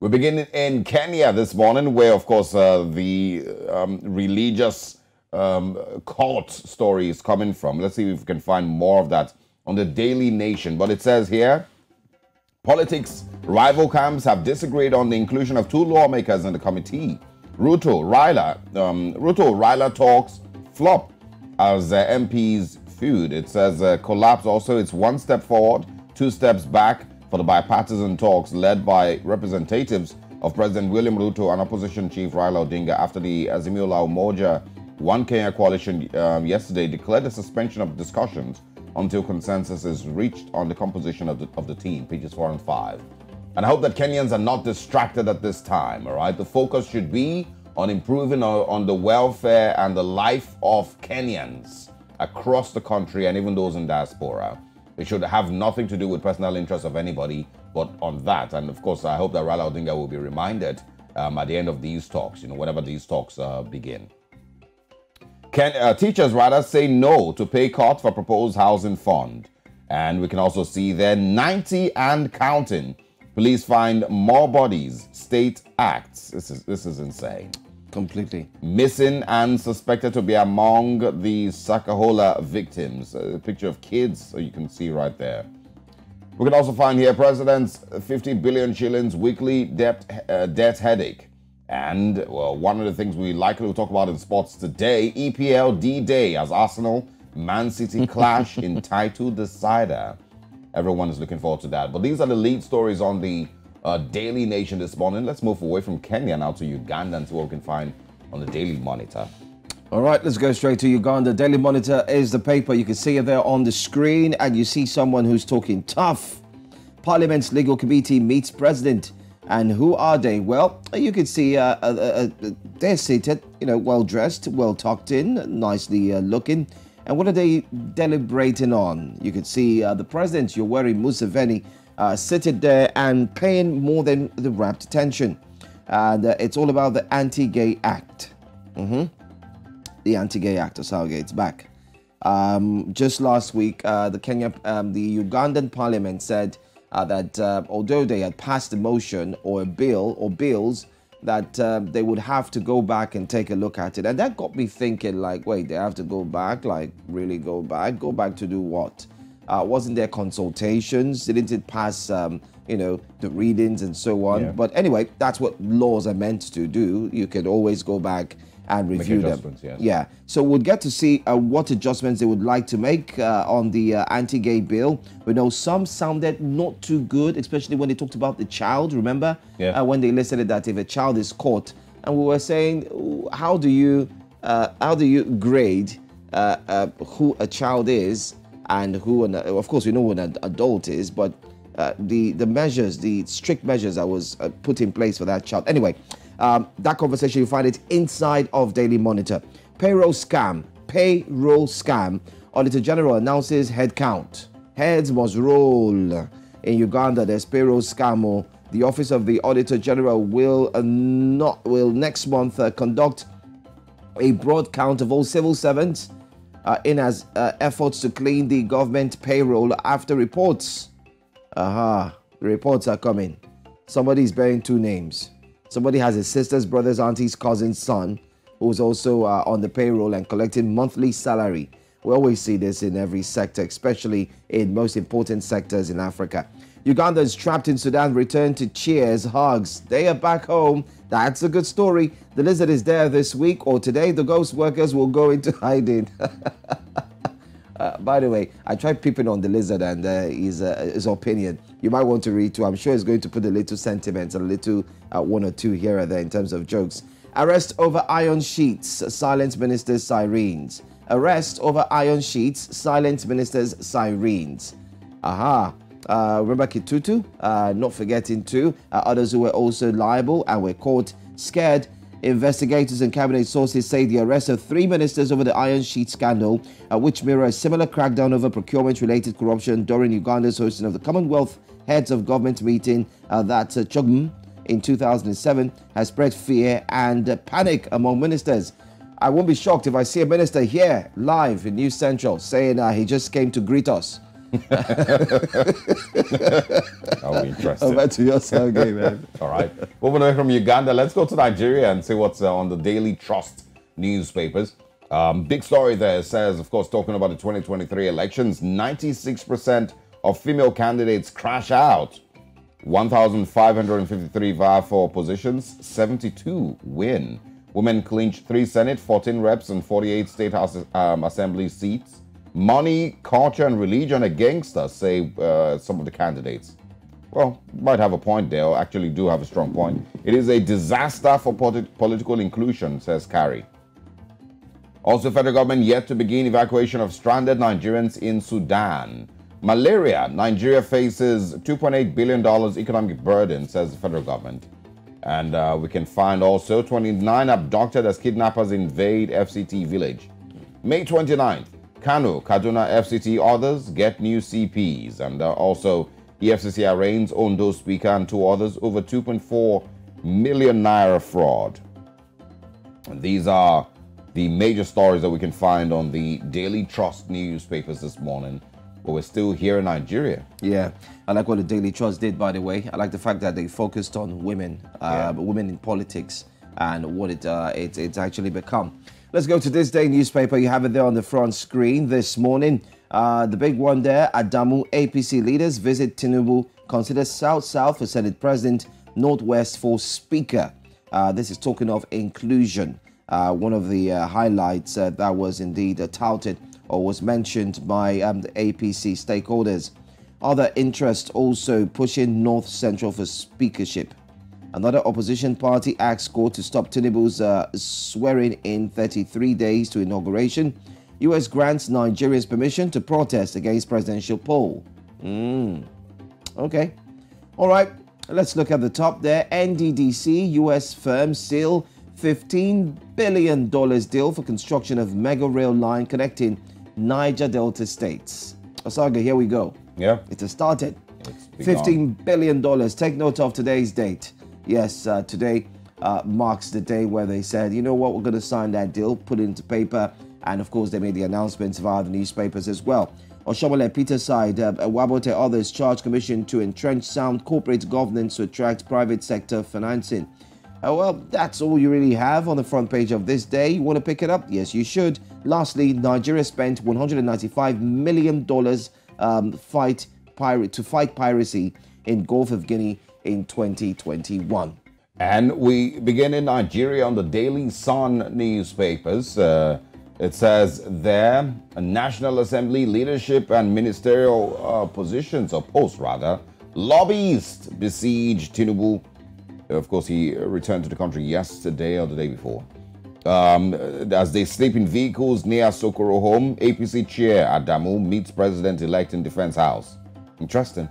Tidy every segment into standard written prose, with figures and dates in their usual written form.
We begin in Kenya this morning, where, of course, the religious court story is coming from. Let's see if we can find more of that on the Daily Nation. But it says here, politics rival camps have disagreed on the inclusion of two lawmakers in the committee. Raila talks flop as MPs feud. It says collapse also. It's one step forward, two steps back for the bipartisan talks led by representatives of President William Ruto and opposition chief Raila Odinga after the Azimio La Umoja One Kenya coalition yesterday declared the suspension of discussions until consensus is reached on the composition of the team, pages 4 and 5. And I hope that Kenyans are not distracted at this time, all right? The focus should be on improving on the welfare and the life of Kenyans across the country and even those in diaspora. It should have nothing to do with personal interests of anybody, but on that. And of course, I hope that Raila Odinga will be reminded at the end of these talks, whenever these talks begin. Teachers rather say no to pay cut for proposed housing fund. And we can also see there 90 and counting. Police find more bodies, state acts. This is insane. Completely. Missing and suspected to be among the Sakahola victims. A picture of kids, so you can see right there. We can also find here President's 50 billion shillings weekly debt headache. And well, one of the things we likely will talk about in sports today, EPL D-Day as Arsenal Man City clash in title decider. Everyone is looking forward to that. But these are the lead stories on the Daily Nation this morning. Let's move away from Kenya now to Uganda and see what we can find on the Daily Monitor. All right, let's go straight to Uganda. Daily Monitor is the paper. You can see it there on the screen, and you see someone who's talking tough. Parliament's Legal Committee meets President. And who are they? Well, you can see they're seated, well-dressed, well-tucked in, nicely looking. And what are they deliberating on? You can see the President, Yoweri Museveni, seated there and paying more than the rapt attention. And it's all about the Anti-Gay Act. The Anti-Gay Act, Osaoge, it's back. Just last week, the Ugandan Parliament said that although they had passed a motion or a bill or bills, that they would have to go back and take a look at it. And that got me thinking, like, wait, they have to go back? Like, really go back? Go back to do what? Wasn't there consultations? Didn't it pass, the readings and so on? Yeah. But anyway, that's what laws are meant to do. You can always go back and review them. Yes. Yeah. So we'll get to see what adjustments they would like to make on the anti-gay bill. We know some sounded not too good, especially when they talked about the child. Remember? Yeah. When they listed that if a child is caught, and we were saying, how do you grade who a child is and who, of course, we know what an adult is, but the measures, the strict measures that was put in place for that child. Anyway. That conversation, you find it inside of Daily Monitor. Payroll scam. Auditor General announces head count. Heads must roll. In Uganda, there's payroll scam. The Office of the Auditor General will next month conduct a broad count of all civil servants in as efforts to clean the government payroll after reports. The reports are coming. Somebody's bearing two names. Somebody has his sister's, brother's, auntie's, cousin's son who's also on the payroll and collecting monthly salary. We always see this in every sector, especially in most important sectors in Africa. Ugandans trapped in Sudan return to cheers, hugs. They are back home. That's a good story. The lizard is there this week or today. The ghost workers will go into hiding. By the way, I tried peeping on the lizard and his opinion. You might want to read too. I'm sure he's going to put a little sentiment, a little one or two here or there in terms of jokes. Arrest over iron sheets, silence ministers' sirens. Arrest over iron sheets, silence ministers' sirens. Remember Kitutu? Not forgetting too. Others who were also liable and were caught scared. Investigators and cabinet sources say the arrest of 3 ministers over the iron sheet scandal, which mirror a similar crackdown over procurement-related corruption during Uganda's hosting of the Commonwealth Heads of Government meeting that Chogm in 2007, has spread fear and panic among ministers. I won't be shocked if I see a minister here live in News Central saying he just came to greet us. That'll be interesting. Over to your Sergey, man. All right. Moving away from Uganda, let's go to Nigeria and see what's on the Daily Trust newspapers. Big story there says, of course, talking about the 2023 elections, 96% of female candidates crash out. 1,553 vie for positions, 72 win. Women clinch 3 Senate, 14 reps, and 48 state house assembly seats. Money, culture, and religion against us, say some of the candidates. Well, might have a point there, or actually do have a strong point. It is a disaster for political inclusion, says Carrie. Also, federal government yet to begin evacuation of stranded Nigerians in Sudan. Malaria, Nigeria faces $2.8 billion economic burden, says the federal government. And we can find also 29 abducted as kidnappers invade FCT village. May 29th, Kano, Kaduna FCT others get new CPs. And also, EFCC arraigns Ondo Speaker and 2 others over 2.4 million naira fraud. And these are the major stories that we can find on the Daily Trust newspapers this morning. But we're still here in Nigeria. Yeah, I like what the Daily Trust did, by the way. I like the fact that they focused on women, women in politics, and what it's actually become. Let's go to this day newspaper. You have it there on the front screen this morning. The big one there, Adamu APC leaders visit Tinubu, consider South for Senate President, Northwest for Speaker. This is talking of inclusion. One of the highlights that was indeed touted or was mentioned by the APC stakeholders. Other interests also pushing North Central for speakership. Another opposition party asks court to stop Tinubu's swearing in 33 days to inauguration. US grants Nigerians permission to protest against presidential poll. Okay. All right. Let's look at the top there. NDDC, US firm seal $15 billion deal for construction of mega rail line connecting Niger Delta states. Osaga, here we go. Yeah. It has started. It's $15 billion. Take note of today's date. Yes, today marks the day where they said, you know what, we're going to sign that deal, put it into paper. And of course, they made the announcements via the newspapers as well. Oshomole Peterside, Wabote others charge commission to entrench sound corporate governance to attract private sector financing. Well, that's all you really have on the front page of this day. You want to pick it up? Yes, you should. Lastly, Nigeria spent $195 million to fight piracy in Gulf of Guinea in 2021. And we begin in Nigeria on the Daily Sun newspapers. It says there, National Assembly leadership and ministerial positions, or posts rather, lobbyists besiege Tinubu. Of course, he returned to the country yesterday or the day before. As they sleep in vehicles near Sokoro home, APC chair Adamu meets president-elect in Defense House. Interesting.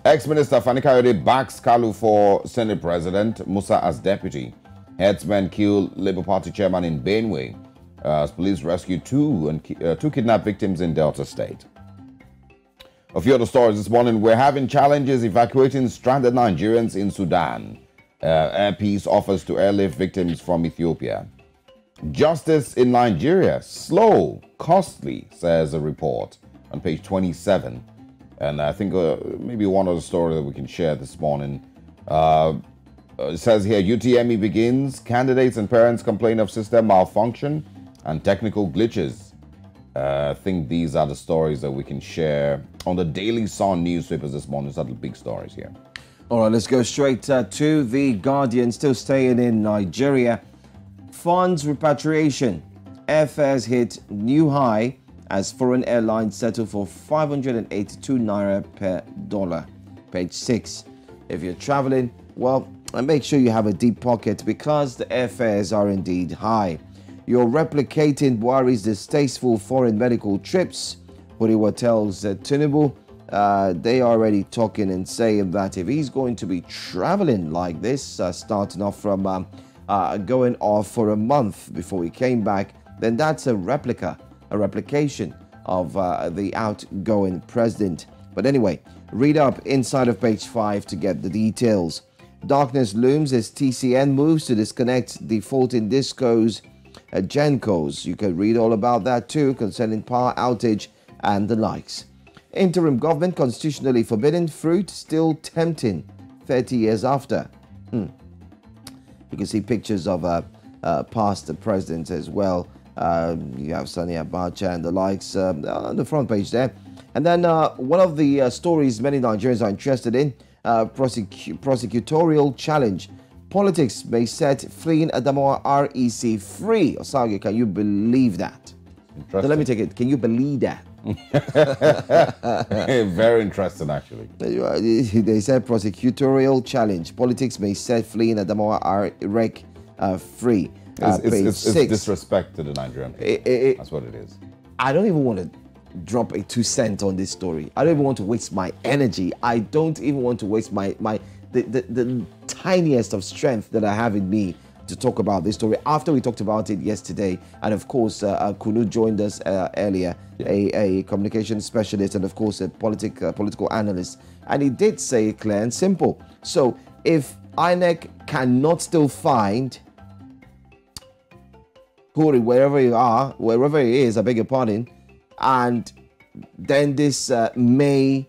Ex-Minister Fani Kayode backs Kalu for Senate President, Musa as deputy. Headsmen kill Labour Party chairman in Benue. As police rescue two kidnapped victims in Delta State. A few other stories this morning. We're having challenges evacuating stranded Nigerians in Sudan. Air Peace offers to airlift victims from Ethiopia. Justice in Nigeria, slow, costly, says a report on page 27. And I think maybe one other story that we can share this morning. It says here, UTME begins. Candidates and parents complain of system malfunction and technical glitches. I think these are the stories that we can share on the Daily Sun newspapers this morning. These are the big stories here. All right, let's go straight to The Guardian, still staying in Nigeria. Funds repatriation. Airfares hit new high as foreign airlines settle for 582 naira per dollar. Page 6. If you're traveling, well, make sure you have a deep pocket because the airfares are indeed high. You're replicating Buhari's distasteful foreign medical trips. Huriwa tells Tinubu they are already talking and saying that if he's going to be traveling like this, starting off from going off for a month before he came back, then that's a replication of the outgoing president. But anyway, read up inside of page 5 to get the details. Darkness looms as TCN moves to disconnect defaulting discos, Gencos. You can read all about that too concerning power outage and the likes. Interim government constitutionally forbidden fruit still tempting 30 years after. You can see pictures of past presidents as well. You have Sani Abacha and the likes on the front page there. And then one of the stories many Nigerians are interested in, prosecutorial challenge. Politics may set fleeing Adamawa REC free. Osage, can you believe that? So let me take it. Can you believe that? Very interesting, actually. They said prosecutorial challenge. Politics may set fleeing Adamawa REC free. It's disrespect to the Nigerian people. That's what it is. I don't even want to drop a 2 cent on this story. I don't even want to waste my energy. I don't even want to waste the tiniest of strength that I have in me to talk about this story after we talked about it yesterday. And of course, Kunu joined us earlier, a communication specialist and of course a political analyst. And he did say it clear and simple. So if INEC cannot still find Kuri, wherever he is, I beg your pardon, and then this may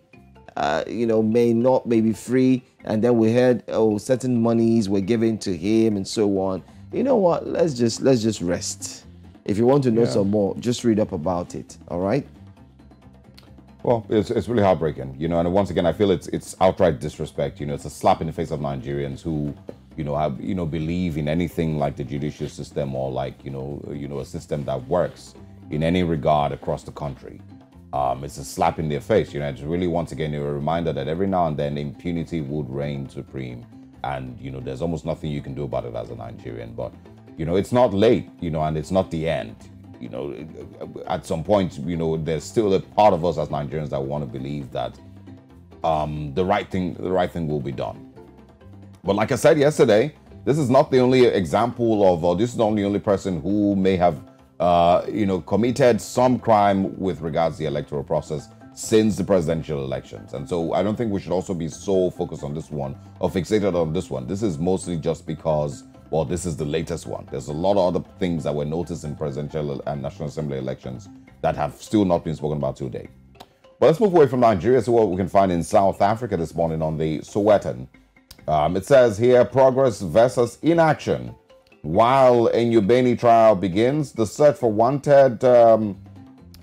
be free, and then we heard certain monies were given to him and so on. You know what? Let's just rest. If you want to know some more, just read up about it. All right. Well, it's really heartbreaking, and once again, I feel it's outright disrespect. It's a slap in the face of Nigerians who, have, believe in anything like the judicial system or like, a system that works in any regard across the country. It's a slap in their face. It's really, once again, a reminder that every now and then impunity would reign supreme. And, there's almost nothing you can do about it as a Nigerian. But, it's not late, and it's not the end. At some point, there's still a part of us as Nigerians that want to believe that the right thing will be done. But like I said yesterday, this is not the only example of, or this is not the only person who may have, committed some crime with regards to the electoral process since the presidential elections. And so I don't think we should also be so focused on this one or fixated on this one. This is mostly just because, well, this is the latest one. There's a lot of other things that were noticed in presidential and National Assembly elections that have still not been spoken about today. But let's move away from Nigeria to what we can find in South Africa this morning on the Sowetan. It says here, progress versus inaction. While a Nyubeni trial begins, the search for wanted, I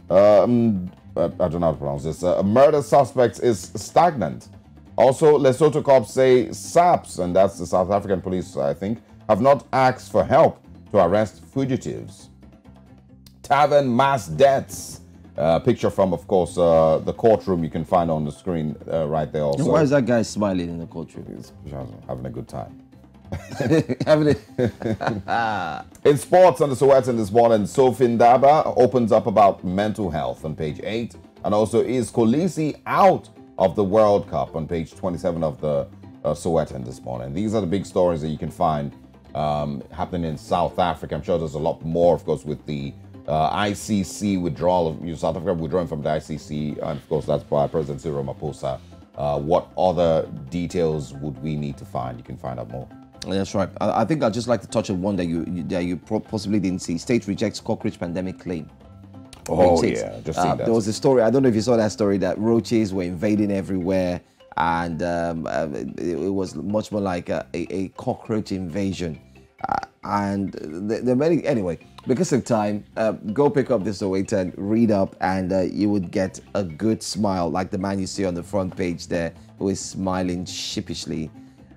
don't know how to pronounce this, murder suspects is stagnant. Also, Lesotho cops say SAPS, and that's the South African police, I think, have not asked for help to arrest fugitives. Tavern mass deaths. Picture from, of course, the courtroom you can find on the screen right there also. Why is that guy smiling in the courtroom? He's having a good time. Having In sports on the Sowetan this morning, Sophie Ndaba opens up about mental health on page 8. And also, is Kolisi out of the World Cup on page 27 of the Sowetan this morning. These are the big stories that you can find happening in South Africa. I'm sure there's a lot more, of course, with the ICC withdrawal of South Africa withdrawing from the ICC, and of course that's by President Cyril Ramaphosa. What other details would we need to find? You can find out more. That's right. I think I'd just like to touch on one that you possibly didn't see. State rejects cockroach pandemic claim. Oh yeah, just seen that. There was a story. I don't know if you saw that story that roaches were invading everywhere, and it was much more like a cockroach invasion. And there are many. Anyway, because of time, go pick up this Sowetan, read up, and you would get a good smile, like the man you see on the front page there, who is smiling sheepishly.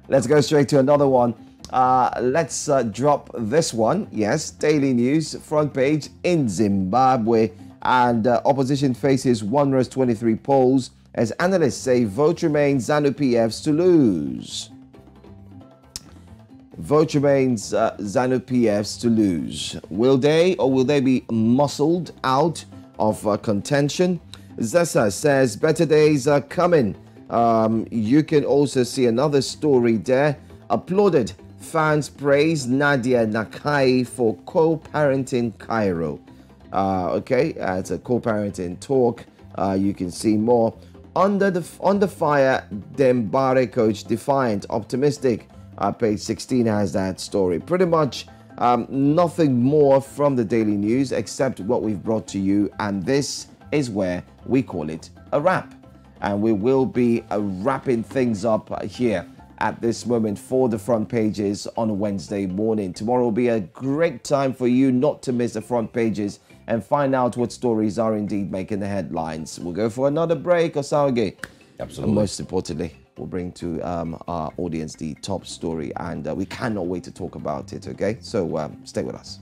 Let's go straight to another one. Let's drop this one. Yes, Daily News, front page in Zimbabwe, and opposition faces 123 polls as analysts say vote remains ZANU-PF's to lose. Vote remains ZANU-PF's to lose. Will they be muscled out of contention? Zesa says better days are coming. You can also see another story there. Applauded. Fans praise Nadia Nakai for co-parenting Cairo. It's a co-parenting talk. You can see more. Under fire, Dembare coach defiant, optimistic. Page 16 has that story. Pretty much nothing more from the Daily News except what we've brought to you, and this is where we call it a wrap. And we will be wrapping things up here at this moment for the front pages on Wednesday morning. Tomorrow will be a great time for you not to miss the front pages and find out what stories are indeed making the headlines. We'll go for another break, Osage. Absolutely. And most importantly, we'll bring to our audience the top story, and we cannot wait to talk about it, okay? So stay with us.